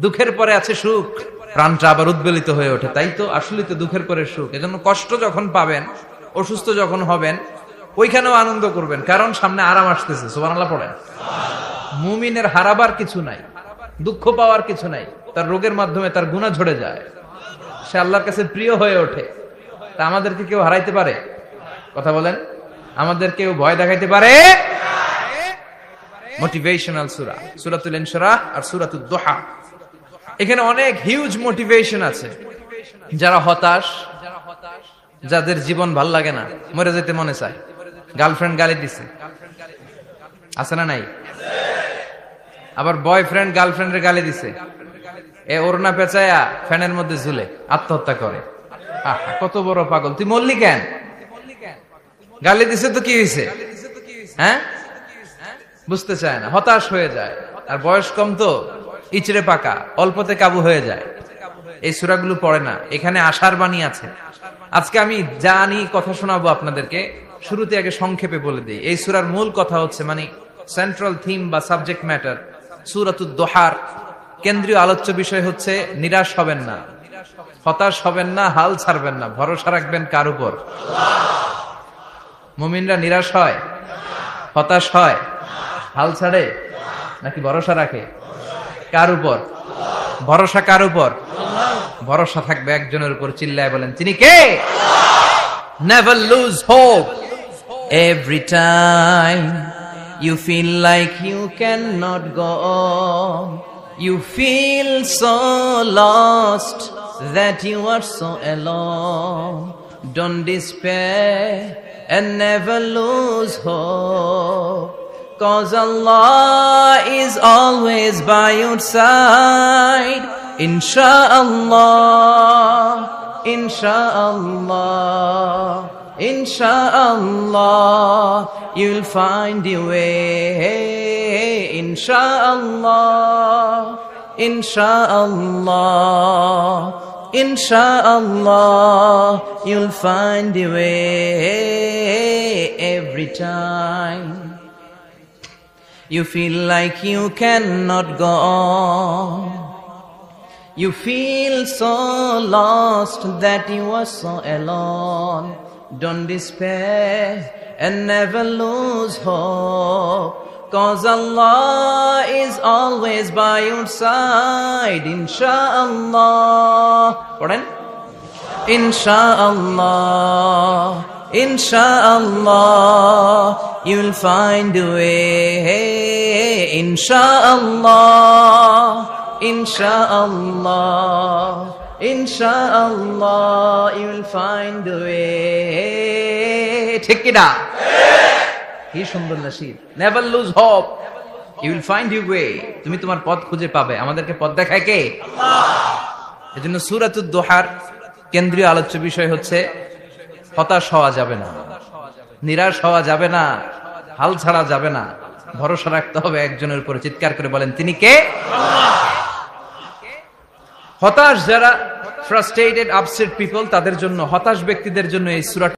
দুঃখের পরে আছে সুখ, প্রাণটা আবার উদ্বেলিত হয়ে ওঠে। তাই তো, আসলে তো দুঃখের পরে সুখ। এজন্য কষ্ট যখন পাবেন, অসুস্থ যখন হবেন, ওইখানেও আনন্দ করবেন, কারণ সামনে আরাম আসতেছে। সুবহানাল্লাহ পড়েন। মুমিনের হারাবার কিছু নাই, দুঃখ পাওয়ার কিছু নাই। তার রোগের মাধ্যমে তার গুনাহ ঝরে যায়, সে আল্লাহর কাছে প্রিয় হয়ে ওঠে। তা আমাদেরকে কেউ হারাইতে পারে? কথা বলেন, আমাদের কেউ ভয় দেখাইতে পারে? মোটিভেশনাল সূরা, সূরাতুল ইনশিরাহ আর সূরাতুদ দুহা। এখানে অনেক হিউজ মোটিভেশন আছে। যারা হতাশ, যাদের জীবন ভাল লাগে না, মরে যেতে মনে চায়, গার্লফ্রেন্ড গালি দিছে, আছে না নাই? আবার বয়ফ্রেন্ড গার্লফ্রেন্ডের গালি দিছে, এ ওড়না পেঁচায়া ফ্যানের মধ্যে ঝুলে আত্মহত্যা করে। কত বড় পাগল, তুই মরলি কেন? গালি দিছে তো কি হয়েছে? হ্যাঁ, বুঝতে চায় না, হতাশ হয়ে যায়। আর বয়স কম তো, ইচড়ে পাকা, অল্পতে কাবু হয়ে যায়। এই সূরাগুলো পড়ে না। এখানে আশার বাণী আছে। আজকে আমি জানি কথা শোনাবো আপনাদেরকে, শুরুতে আগে সংক্ষেপে বলে দিই। এই সূরার মূল কথা হচ্ছে, মানে সেন্ট্রাল থিম বা সাবজেক্ট ম্যাটার, সূরাতুদ দুহার কেন্দ্রীয় আলোচ্য বিষয় হচ্ছে নিরাশ হবেন না, হতাশ হবেন না, হাল ছাড়বেন না। ভরসা রাখবেন কার উপর? মুমিনরা নিরাশ হয়, হতাশ হয়, হাল ছাড়ে নাকি ভরসা রাখে? কার উপর ভরসা? কার উপর ভরসা থাকবে? একজনের উপর। চিল্লায় বলেন, তিনি কে? Never lose hope. Every time you feel like you cannot go on, you feel so lost that you are so alone. Don't despair and never lose hope, 'cause Allah is always by your side. Insha'Allah, Insha'Allah, Insha'Allah, you'll find your way. Insha'Allah, Insha'Allah, Insha'Allah, you'll find your way. Every time you feel like you cannot go on, you feel so lost that you are so alone. Don't despair and never lose hope, 'cause Allah is always by your side. Insha'Allah, pardon? Insha'Allah, Insha'Allah, you'll find a way. Insha'Allah, Insha'Allah, Insha'Allah, you'll find a way. ঠিক কি না? কি সুন্দর nasheed. Never lose hope, you will find your way. তুমি তোমার পথ খুঁজে পাবে। আমাদেরকে পথ দেখায় কে? আল্লাহ। এজন্য সূরাতুদ দুহার কেন্দ্রীয় আলোচ্য বিষয় হচ্ছে হতাশ হওয়া যাবে না, নিরাশ হওয়া যাবে না, হাল ছাড়া যাবে না। ভরসা রাখতে হবে একজনের উপরে। চিৎকার করে বলেন, তিনি কে? আল্লাহ। হতাশ যারা, ফ্রাস্ট্রেটেড, আপসেট পিপল, তাদের জন্য, হতাশ ব্যক্তিদের জন্য এই সূরা